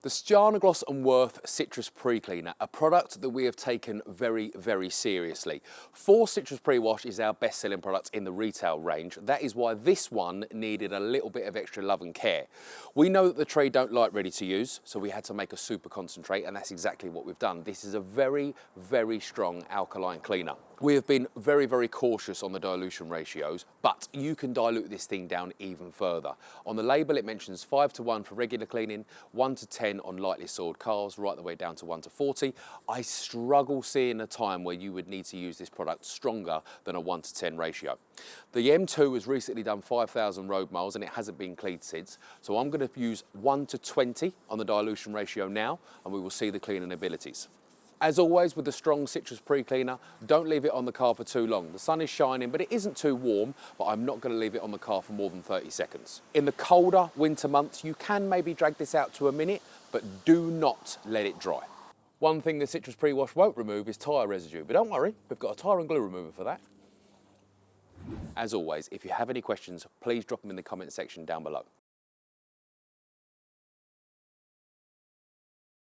The Stjärna Gloss and Wurth Citrus Pre-Cleaner, a product that we have taken very, very seriously. 4 Citrus Prewash is our best-selling product in the retail range. That is why this one needed a little bit of extra love and care. We know that the tree don't like ready to use, so we had to make a super concentrate, and that's exactly what we've done. This is a very, very strong alkaline cleaner. We have been very, very cautious on the dilution ratios, but you can dilute this thing down even further. On the label, it mentions 5:1 for regular cleaning, 1:10 on lightly soiled cars, right the way down to 1:40. I struggle seeing a time where you would need to use this product stronger than a 1:10 ratio. The M2 has recently done 5,000 road miles and it hasn't been cleaned since, so I'm going to use 1:20 on the dilution ratio now, and we will see the cleaning abilities. As always with the strong citrus pre-cleaner, don't leave it on the car for too long. The sun is shining, but it isn't too warm, but I'm not going to leave it on the car for more than 30 seconds. In the colder winter months, you can maybe drag this out to a minute, but do not let it dry. One thing the citrus pre-wash won't remove is tyre residue, but don't worry, we've got a tyre and glue remover for that. As always, if you have any questions, please drop them in the comment section down below.